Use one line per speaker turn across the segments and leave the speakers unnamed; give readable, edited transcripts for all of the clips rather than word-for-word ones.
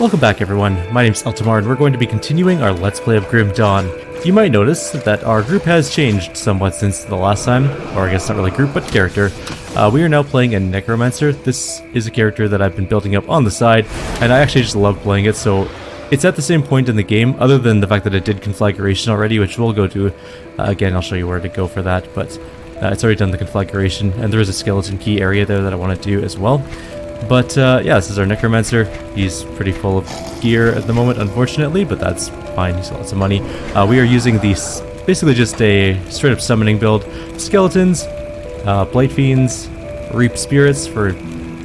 Welcome back everyone, my name's Eltimar and we're going to be continuing our Let's Play of Grim Dawn. You might notice that our group has changed somewhat since the last time, or I guess not really group, but character. We are now playing a Necromancer. This is a character that I've been building up on the side, and I actually just love playing it, so it's at the same point in the game, other than the fact that it did conflagration already, which we'll go to. Again, I'll show you where to go for that, but it's already done the conflagration, and there is a skeleton key area there that I want to do as well. But yeah, this is our Necromancer. He's pretty full of gear at the moment, unfortunately, but that's fine. He's got lots of money. We are using these, basically just a straight up summoning build. Skeletons, Blight Fiends, Reap Spirits for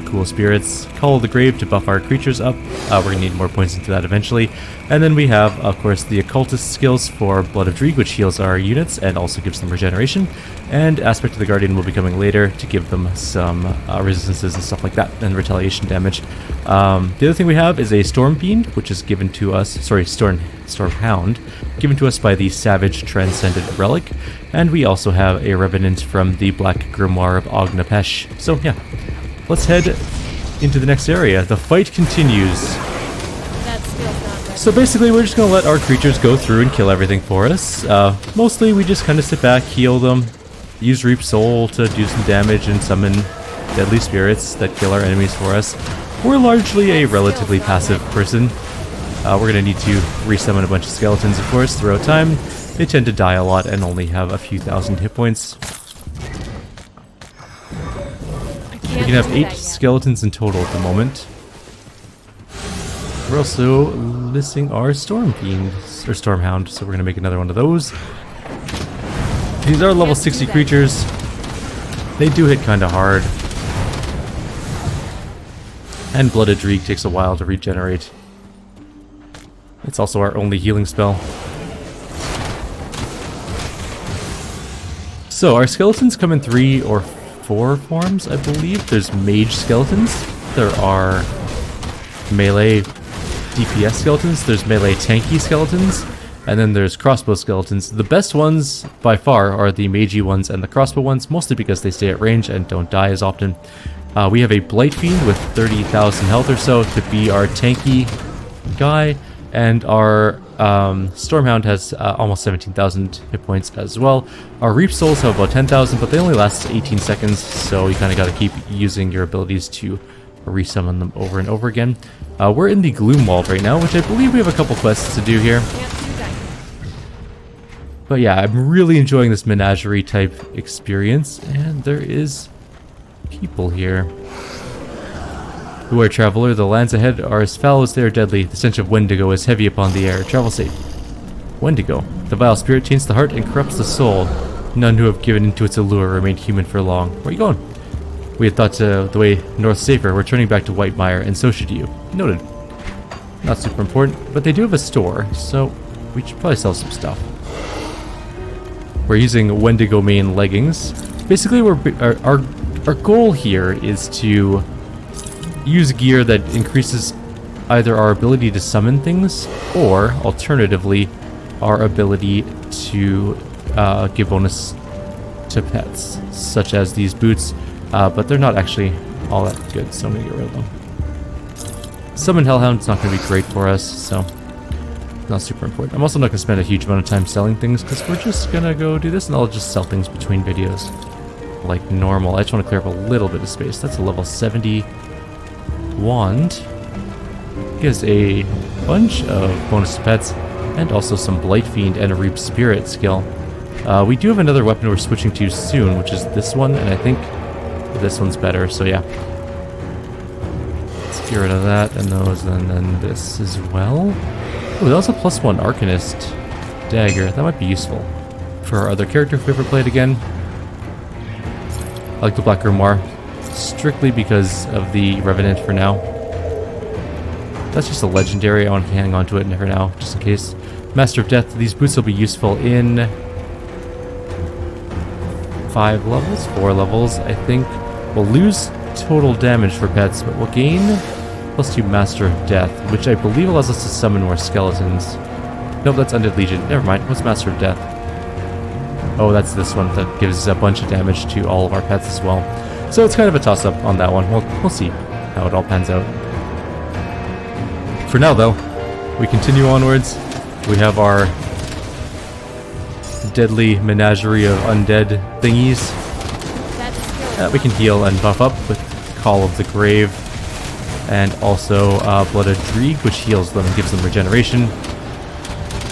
cool spirits, Call of the Grave to buff our creatures up. We're going to need more points into that eventually. And then we have, of course, the Occultist skills for Blood of Dreeg, which heals our units and also gives them regeneration. And Aspect of the Guardian will be coming later to give them some resistances and stuff like that, and retaliation damage. The other thing we have is a Storm Fiend, which is given to us, Storm Hound, given to us by the Savage Transcendent Relic. And we also have a Revenant from the Black Grimoire of Ognapesh. So yeah, let's head into the next area. The fight continues. So basically we're just going to let our creatures go through and kill everything for us. Mostly we just kind of sit back, heal them, use Reap Soul to do some damage and summon deadly spirits that kill our enemies for us. We're largely a relatively passive person. We're going to need to resummon a bunch of skeletons, of course, throughout time. They tend to die a lot and only have a few thousand hit points. We can have 8 skeletons in total at the moment. We're also missing our Storm Fiend, or Storm Hound, so we're going to make another one of those. These are level 60 creatures. They do hit kind of hard. And Blood of Dreeg takes a while to regenerate. It's also our only healing spell. So our skeletons come in 3 or 4 forms, I believe. There's mage skeletons. There are melee DPS skeletons. There's melee tanky skeletons. And then there's crossbow skeletons. The best ones, by far, are the magey ones and the crossbow ones, mostly because they stay at range and don't die as often. We have a Blight Fiend with 30,000 health or so to be our tanky guy. And our Stormhound has almost 17,000 hit points as well. Our Reap Souls have about 10,000, but they only last 18 seconds, so you kind of got to keep using your abilities to resummon them over and over again. We're in the Gloom Wall right now, which I believe we have a couple quests to do here. But yeah, I'm really enjoying this menagerie type experience, and there is people here. Beware, traveler, the lands ahead are as foul as they are deadly. The stench of Wendigo is heavy upon the air. Travel safe. Wendigo. The vile spirit taints the heart and corrupts the soul. None who have given into its allure remain human for long. Where are you going? We had thought the way north safer. We're turning back to Whitemire, and so should you. Noted. Not super important, but they do have a store, so we should probably sell some stuff. We're using Wendigo main leggings. Basically, our goal here is to use gear that increases either our ability to summon things, or alternatively, our ability to give bonus to pets, such as these boots, but they're not actually all that good, so I'm going to get rid of them. Summon Hellhound's not going to be great for us, so not super important. I'm also not going to spend a huge amount of time selling things, because we're just going to go do this, and I'll just sell things between videos like normal. I just want to clear up a little bit of space. That's a level 70 wand. Gives a bunch of bonus to pets, and also some Blight Fiend and a Reap Spirit skill. We do have another weapon we're switching to soon, which is this one, and I think this one's better, so yeah. Let's get rid of that, and those, and then this as well. Oh, that was a +1 Arcanist dagger. That might be useful for our other character if we ever play it again. I like the Black Grimoire, strictly because of the Revenant for now. That's just a legendary. I want to hang on to it for now, just in case. Master of Death. These boots will be useful in 5 levels, 4 levels, I think. We'll lose total damage for pets, but we'll gain +2 Master of Death, which I believe allows us to summon more skeletons. Nope, that's Undead Legion. Never mind. What's Master of Death? Oh, that's this one that gives a bunch of damage to all of our pets as well. So it's kind of a toss-up on that one. We'll see how it all pans out. For now, though, we continue onwards. We have our deadly menagerie of undead thingies. We can heal and buff up with Call of the Grave, and also Blooded Dreeg, which heals them and gives them regeneration.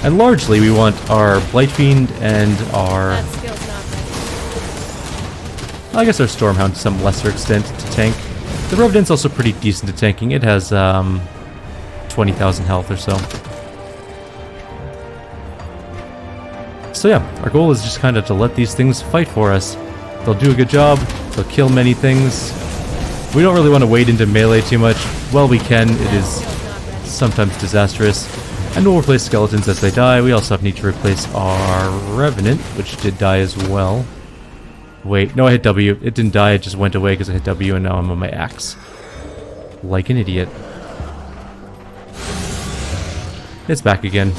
And largely, we want our Blight Fiend and our... I guess our Stormhound to some lesser extent to tank. The Revenant's also pretty decent at tanking. It has 20,000 health or so. So yeah, our goal is just kind of to let these things fight for us. They'll do a good job, they'll kill many things. We don't really want to wade into melee too much. Well, we can, it is sometimes disastrous. And we'll replace skeletons as they die. We also need to replace our Revenant, which did die as well. Wait, no, I hit W. It didn't die, it just went away because I hit W and now I'm on my axe. Like an idiot. It's back again.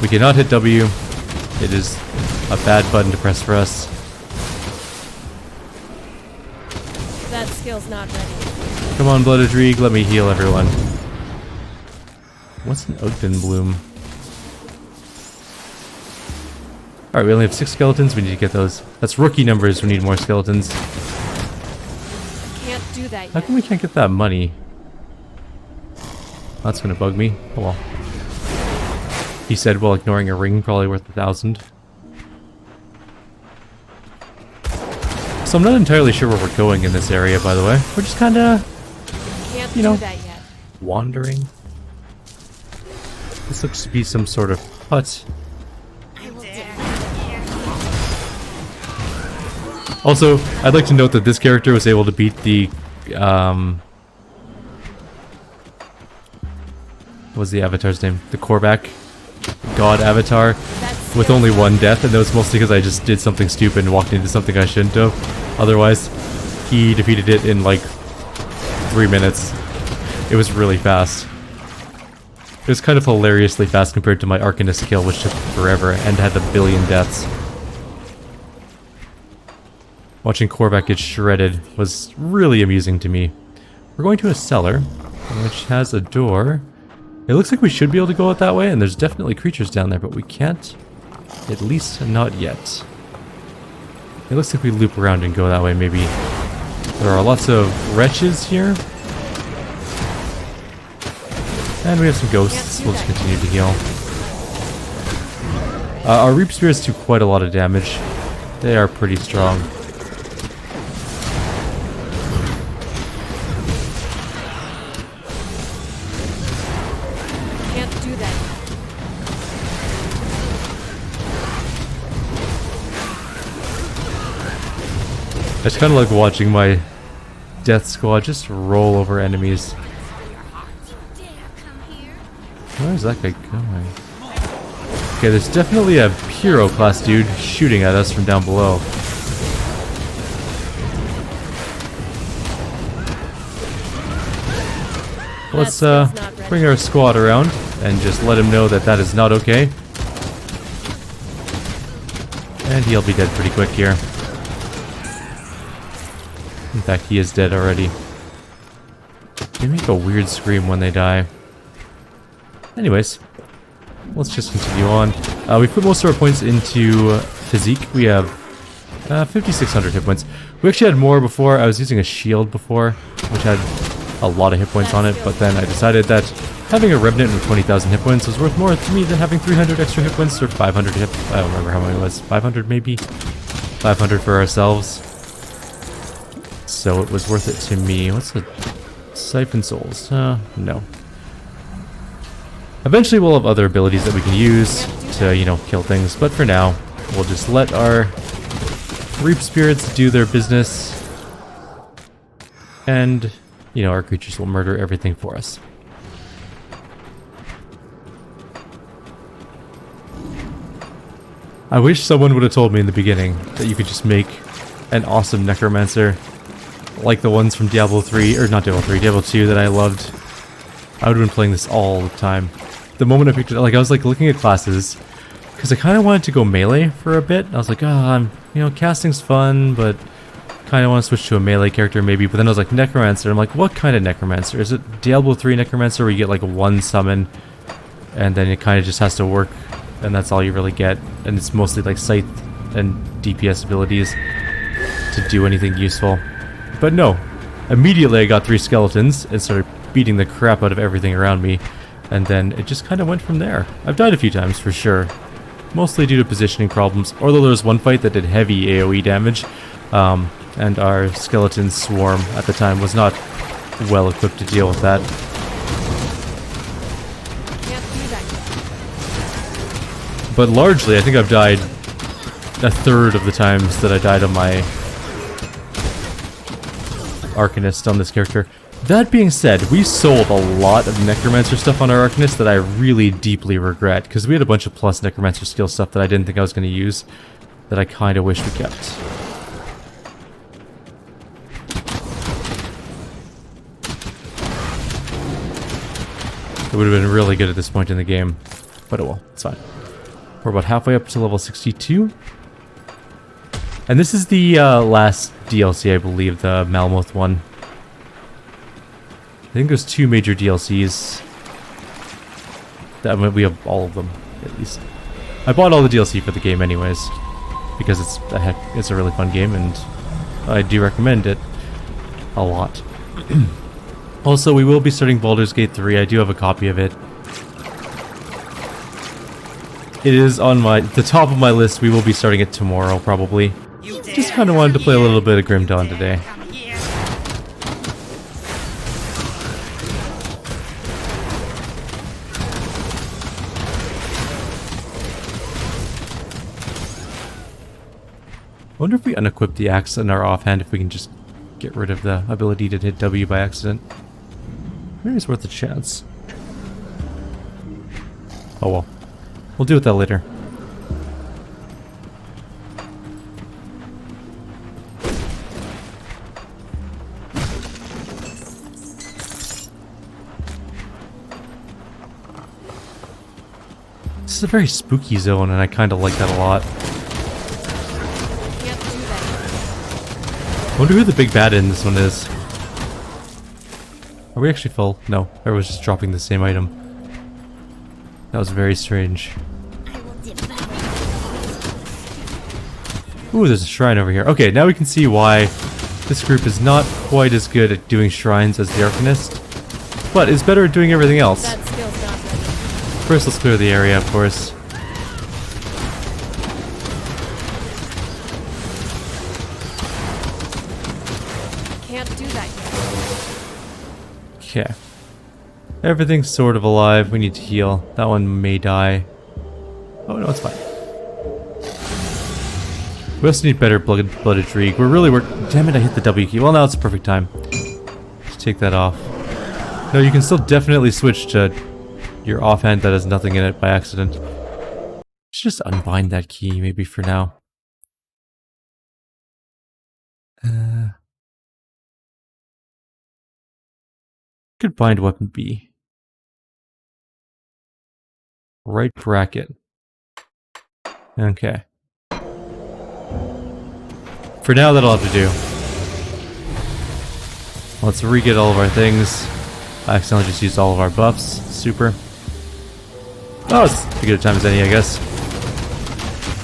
We cannot hit W. It is a bad button to press for us.
That skill's not ready.
Come on, Blooded Dreeg, let me heal everyone. What's an Ogden Bloom? Alright, we only have 6 skeletons, we need to get those. That's rookie numbers, we need more skeletons.
Can't do that yet.
How come we can't get that money? That's gonna bug me. Oh well. He said while ignoring a ring probably worth 1,000. So I'm not entirely sure where we're going in this area, by the way. We're just kinda, you know, wandering. This looks to be some sort of hut. Also, I'd like to note that this character was able to beat the, what was the avatar's name? The Korvac God avatar with only 1 death, and that was mostly because I just did something stupid and walked into something I shouldn't have. Otherwise, he defeated it in like 3 minutes. It was really fast. It was kind of hilariously fast compared to my Arcanist kill, which took forever and had 1 billion deaths. Watching Korvac get shredded was really amusing to me. We're going to a cellar, which has a door. It looks like we should be able to go out that way, and there's definitely creatures down there, but we can't. At least not yet. It looks like we loop around and go that way, maybe. There are lots of wretches here. And we have some ghosts. We'll just continue to heal. Our Reap Spears do quite a lot of damage. They are pretty strong. It's kind of like watching my death squad just roll over enemies. Where is that guy going? Okay, there's definitely a hero class dude shooting at us from down below. Let's bring our squad around and just let him know that that is not okay. And he'll be dead pretty quick here. In fact, he is dead already. They make a weird scream when they die. Anyways, let's just continue on. We put most of our points into physique. We have 5,600 hit points. We actually had more before. I was using a shield before, which had a lot of hit points on it, but then I decided that having a Revenant with 20,000 hit points was worth more to me than having 300 extra hit points, or 500 hit. I don't remember how many it was. 500 maybe? 500 for ourselves. So it was worth it to me. What's the Siphon Souls? No. Eventually we'll have other abilities that we can use to, you know, kill things. But for now, we'll just let our Reap Spirits do their business. And, you know, our creatures will murder everything for us. I wish someone would have told me in the beginning that you could just make an awesome Necromancer like the ones from Diablo 3, or not Diablo 3, Diablo 2 that I loved. I would have been playing this all the time. The moment I picked it up, like I was like looking at classes, because I kind of wanted to go melee for a bit. I was like, oh, you know, casting's fun, but kind of want to switch to a melee character maybe, but then I was like, Necromancer. I'm like, what kind of Necromancer? Is it Diablo 3 Necromancer where you get like one summon and then it kind of just has to work and that's all you really get? And it's mostly like Scythe and DPS abilities to do anything useful. But no, immediately I got 3 skeletons and started beating the crap out of everything around me. And then it just kind of went from there. I've died a few times for sure. Mostly due to positioning problems, although there was one fight that did heavy AoE damage. And our skeleton swarm at the time was not well equipped to deal with that. But largely, I think I've died a third of the times that I died on my Arcanist on this character. That being said, we sold a lot of Necromancer stuff on our Arcanist that I really deeply regret, because we had a bunch of plus Necromancer skill stuff that I didn't think I was going to use, that I kind of wish we kept. It would have been really good at this point in the game, but oh well, it's fine. We're about halfway up to level 62. And this is the last DLC, I believe, the Malmoth one. I think there's 2 major DLCs. We have all of them, at least. I bought all the DLC for the game anyways, because it's a really fun game, and I do recommend it a lot. Also, we will be starting Baldur's Gate 3. I do have a copy of it. It is on the top of my list. We will be starting it tomorrow, probably. Just kind of wanted to play a little bit of Grim Dawn today. I wonder if we unequip the axe in our offhand, if we can just get rid of the ability to hit W by accident. Maybe it's worth a chance. Oh well. We'll deal with that later. This is a very spooky zone, and I kind of like that a lot. I wonder who the big bad in this one is. Are we actually full? No, everyone's just dropping the same item. That was very strange. Ooh, there's a shrine over here. Okay, now we can see why this group is not quite as good at doing shrines as the Arcanist, but is better at doing everything else.
That skill's not ready.
First, let's clear the area, of course.
Can't do that yet.
Okay. Everything's sort of alive. We need to heal. That one may die. Oh no, it's fine. We also need better blooded Dreeg. We're really damn it, I hit the W key. Well, now it's the perfect time. Just take that off. No, you can still definitely switch to your offhand that has nothing in it by accident. Should just unbind that key, maybe for now. Could bind weapon B. Right bracket. Okay. For now, that'll have to do. Let's re-get all of our things. I accidentally just used all of our buffs. Super. Oh, it's as good a time as any, I guess.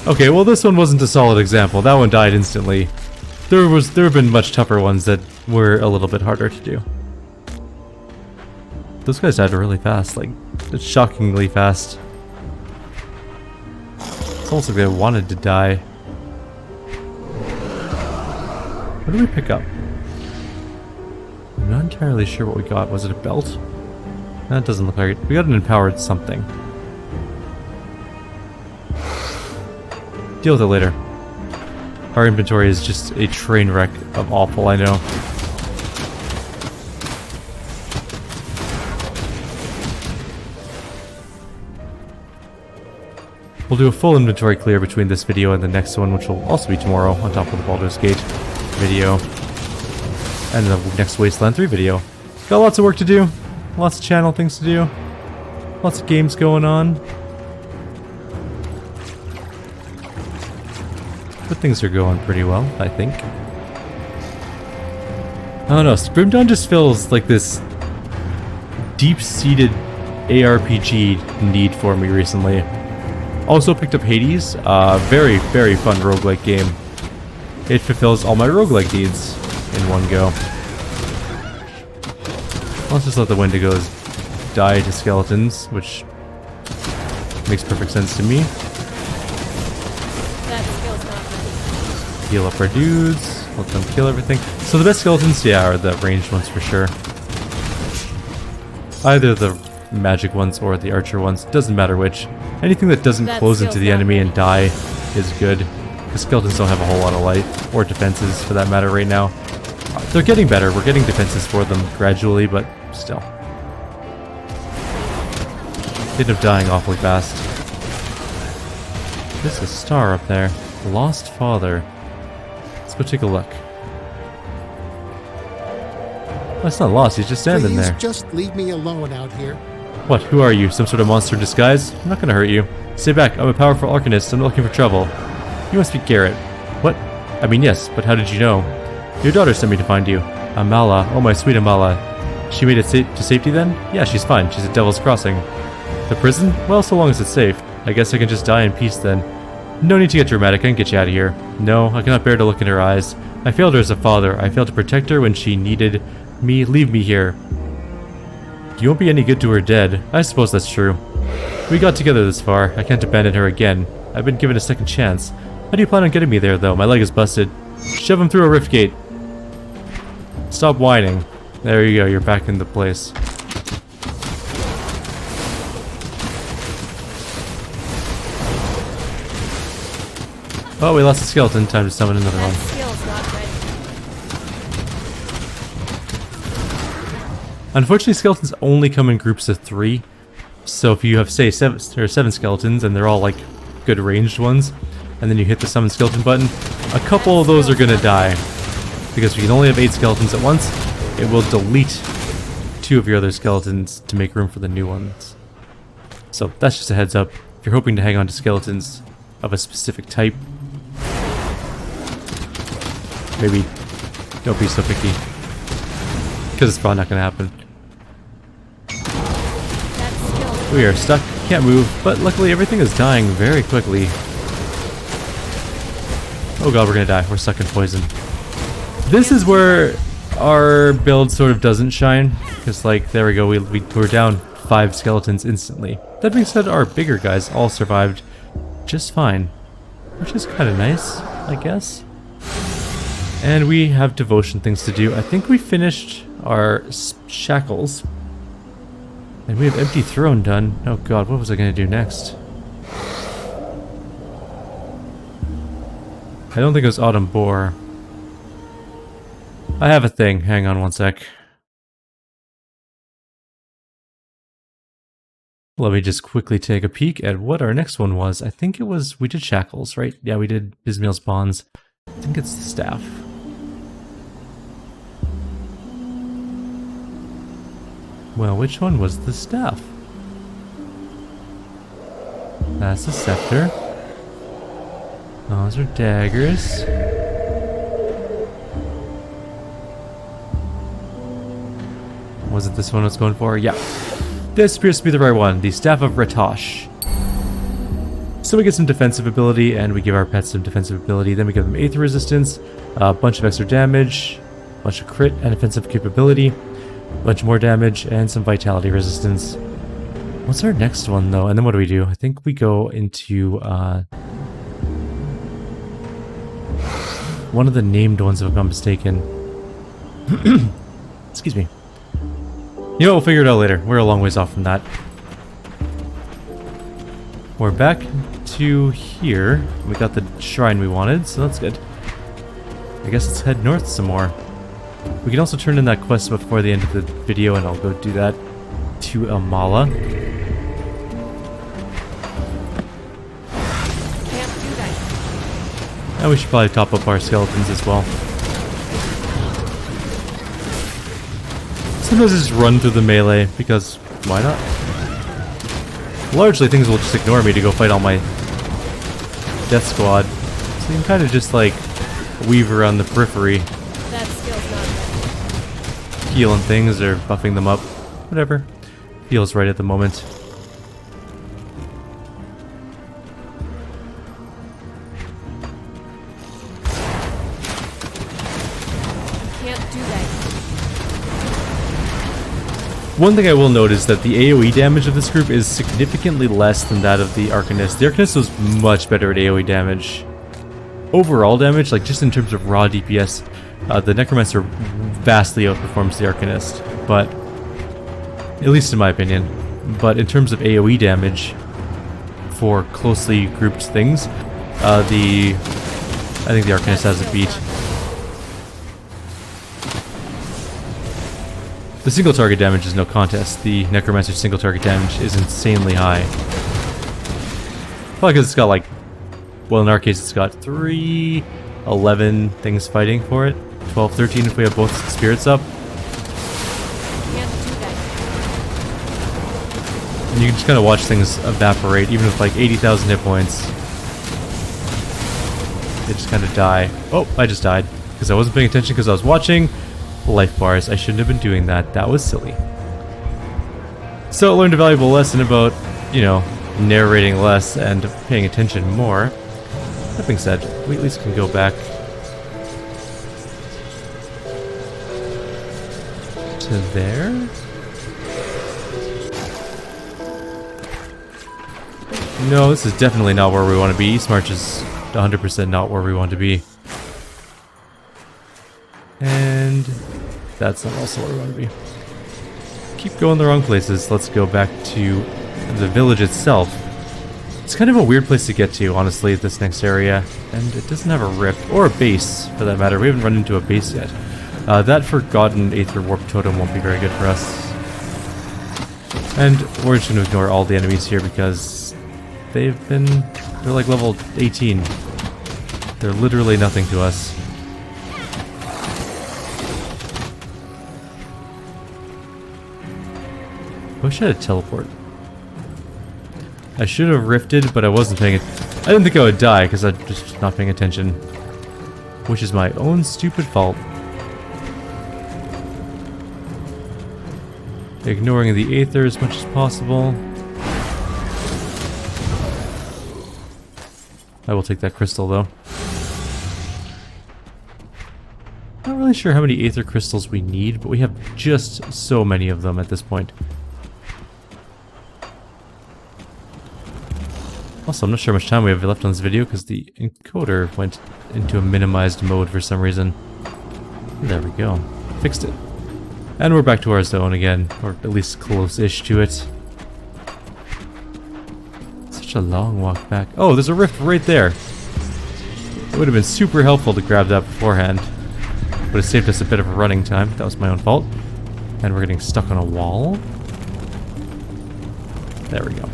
Okay, well this one wasn't a solid example. That one died instantly. There have been much tougher ones that were a little bit harder to do. Those guys died really fast, like, shockingly fast. It's almost like they wanted to die. What did we pick up? I'm not entirely sure what we got. Was it a belt? That doesn't look like it. We got an empowered something. Deal with it later. Our inventory is just a train wreck of awful, I know. We'll do a full inventory clear between this video and the next one, which will also be tomorrow, on top of the Baldur's Gate video. And the next Wasteland 3 video. Got lots of work to do. Lots of channel things to do. Lots of games going on. But things are going pretty well, I think. I don't know, Grim Dawn just feels like this deep-seated ARPG need for me recently. Also picked up Hades, very, very fun roguelike game. It fulfills all my roguelike needs in one go. Let's just let the Wendigos die to skeletons, which makes perfect sense to me.
That skill's not ready.
Heal up our dudes, let them kill everything. So the best skeletons, yeah, are the ranged ones for sure. Either the magic ones or the archer ones, doesn't matter which. Anything that doesn't close into the enemy and die is good, because skeletons don't have a whole lot of life, or defenses for that matter right now. They're getting better, we're getting defenses for them gradually, but still. They end up dying awfully fast. There's a star up there. Lost Father. Let's go take a look. Oh, it's not lost, he's just standing there.
Just leave me alone out here.
What? Who are you? Some sort of monster in disguise? I'm not gonna hurt you. Stay back, I'm a powerful arcanist, I'm not looking for trouble. You must be Garrett. What? I mean, yes, but how did you know? Your daughter sent me to find you. Amala. Oh, my sweet Amala. She made it to safety then? Yeah, she's fine. She's at Devil's Crossing. The prison? Well, so long as it's safe. I guess I can just die in peace then. No need to get dramatic, I can get you out of here. No, I cannot bear to look in her eyes. I failed her as a father. I failed to protect her when she needed me. Leave me here. You won't be any good to her dead. I suppose that's true. We got together this far. I can't abandon her again. I've been given a second chance. How do you plan on getting me there, though? My leg is busted. Shove him through a rift gate. Stop whining. There you go, you're back in the place. Oh, we lost a skeleton. Time to summon another
That
one.
skill's not ready.
Unfortunately, skeletons only come in groups of 3. So if you have, say, 7 skeletons, and they're all, like, good ranged ones, and then you hit the summon skeleton button, a couple of those are gonna die. Because if you can only have 8 skeletons at once, it will delete 2 of your other skeletons to make room for the new ones. So that's just a heads up. If you're hoping to hang on to skeletons of a specific type, maybe don't be so picky. Because it's probably not gonna happen.
That skill's
We are stuck, can't move, but luckily everything is dying very quickly. Oh god, we're gonna die. We're stuck in poison. This is where our build sort of doesn't shine, because like, there we go, we're down 5 skeletons instantly. That being said, our bigger guys all survived just fine, which is kind of nice, I guess. And we have devotion things to do. I think we finished our shackles. And we have empty throne done. Oh god, what was I gonna do next? I don't think it was Autumn Boar. I have a thing. Hang on one sec. Let me just quickly take a peek at what our next one was. I think it was... we did shackles, right? Yeah, we did Bismael's bonds. I think it's the staff. Well, which one was the staff? That's the scepter. Those are daggers. Was it this one I was going for? Yeah. This appears to be the right one. The Staff of Ratosh. So we get some defensive ability, and we give our pets some defensive ability. Then we give them Aether Resistance, a bunch of extra damage, a bunch of crit and offensive capability, a bunch more damage, and some Vitality Resistance. What's our next one, though? And then what do? I think we go into, one of the named ones, if I'm not mistaken. Excuse me. You know, we'll figure it out later. We're a long ways off from that. We're back to here. We got the shrine we wanted, so that's good. I guess let's head north some more. We can also turn in that quest before the end of the video, and I'll go do that to Amala.
can't do that.
And we should probably top up our skeletons as well. Sometimes I just run through the melee, because why not? Largely things will just ignore me to go fight all my death squad. So you can kind of just like weave around the periphery.
That skill's not ready.
healing things or buffing them up. Whatever. Feels right at the moment.
Can't do that.
One thing I will note is that the AoE damage of this group is significantly less than that of the Arcanist. The Arcanist was much better at AoE damage. Overall damage, like just in terms of raw DPS, the Necromancer vastly outperforms the Arcanist, but at least in my opinion. But in terms of AoE damage for closely grouped things, I think the Arcanist has a beat. The single target damage is no contest. The Necromancer's single target damage is insanely high. Probably because it's got like, well in our case it's got 3, 11 things fighting for it. 12, 13 if we have both spirits up.
Can't do that.
And you can just kind of watch things evaporate, even with like 80,000 hit points. They just kind of die. Oh, I just died. Because I wasn't paying attention because I was watching life bars. I shouldn't have been doing that. That was silly. So I learned a valuable lesson about, you know, narrating less and paying attention more. That being said, we at least can go back to there. No, this is definitely not where we want to be. East March is 100% not where we want to be. And that's not also where we want to be. Keep going the wrong places. Let's go back to the village itself. It's kind of a weird place to get to, honestly, this next area. And it doesn't have a rift, or a base, for that matter. We haven't run into a base yet. That Forgotten Aether Warp Totem won't be very good for us. And we're just going to ignore all the enemies here because they're like level 18. They're literally nothing to us. I wish I had a teleport. I should have rifted, but I wasn't paying it. I didn't think I would die because I'm just not paying attention. Which is my own stupid fault. Ignoring the Aether as much as possible. I will take that crystal though. Not really sure how many Aether crystals we need, but we have just so many of them at this point. Also, I'm not sure how much time we have left on this video because the encoder went into a minimized mode for some reason. There we go. Fixed it. And we're back to our zone again, or at least close-ish to it. Such a long walk back. Oh, there's a rift right there. It would have been super helpful to grab that beforehand. Would have saved us a bit of a running time. That was my own fault. And we're getting stuck on a wall. There we go.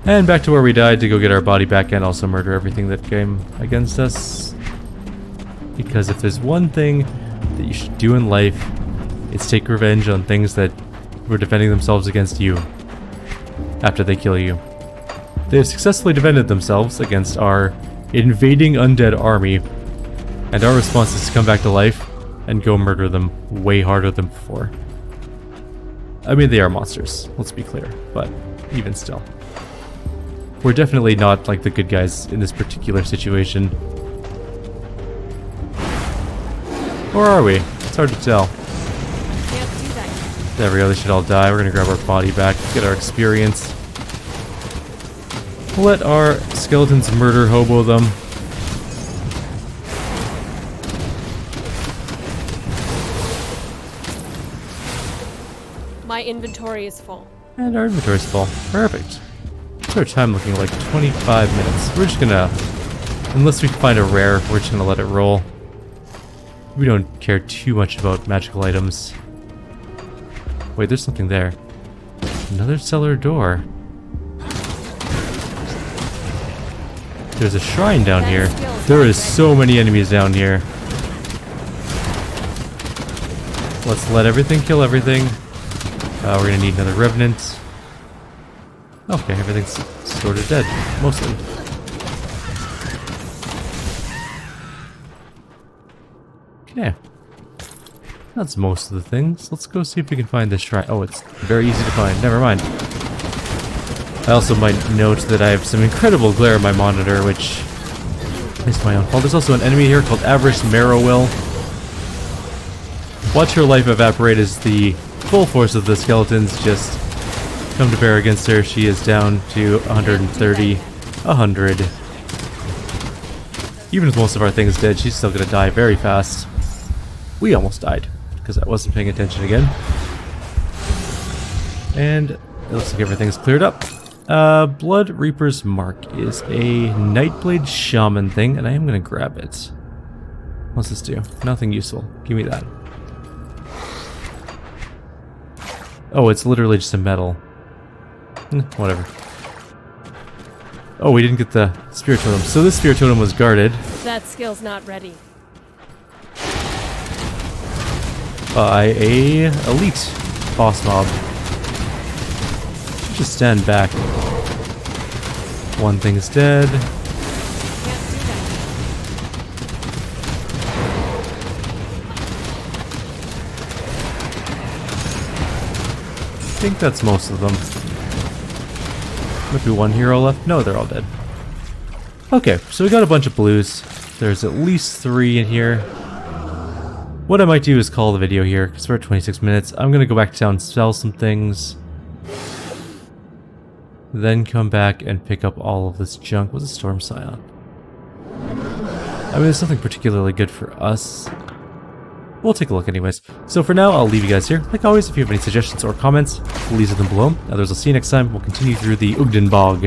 And back to where we died to go get our body back and also murder everything that came against us. Because if there's one thing that you should do in life, it's take revenge on things that were defending themselves against you after they kill you. They have successfully defended themselves against our invading undead army, and our response is to come back to life and go murder them way harder than before. I mean, they are monsters, let's be clear, but even still. We're definitely not like the good guys in this particular situation. Or are we? It's hard to tell.
Can't do that.
There we go, they should all die. We're gonna grab our body back, get our experience. Let our skeletons murder hobo them.
My inventory is full.
And our inventory's full. Perfect. What's our time looking like? 25 minutes. We're just gonna, unless we find a rare, we're just gonna let it roll. We don't care too much about magical items. Wait, there's something there. Another cellar door. There's a shrine down here. There is so many enemies down here. Let's let everything kill everything. We're gonna need another revenant. Okay, everything's sort of dead, mostly. Okay. That's most of the things. Let's go see if we can find this shrine. Oh, it's very easy to find. Never mind. I also might note that I have some incredible glare on my monitor, which is my own fault. There's also an enemy here called Avarice Marrowwill. Watch her life evaporate as the full force of the skeletons just come to bear against her. She is down to 130, 100. Even with most of our things dead, she's still gonna die very fast. We almost died, because I wasn't paying attention again. And it looks like everything's cleared up. Blood Reaper's Mark is a Nightblade Shaman thing, and I am gonna grab it. What's this do? Nothing useful. Give me that. Oh, it's literally just a metal. Whatever. Oh, we didn't get the Spirit Totem. So this Spirit Totem was guarded.
That skill's not ready.
By a elite boss mob. Just stand back. One thing's dead.
Can't do that.
I think that's most of them. Might be one hero left. No, they're all dead. Okay, so we got a bunch of blues. There's at least 3 in here. What I might do is call the video here, because we're at 26 minutes. I'm going to go back to town and sell some things. Then come back and pick up all of this junk. What's a Storm Scion? I mean, there's nothing particularly good for us. We'll take a look anyways. So for now, I'll leave you guys here. Like always, if you have any suggestions or comments, please leave them below. Others, I'll see you next time. We'll continue through the Ugden Bog.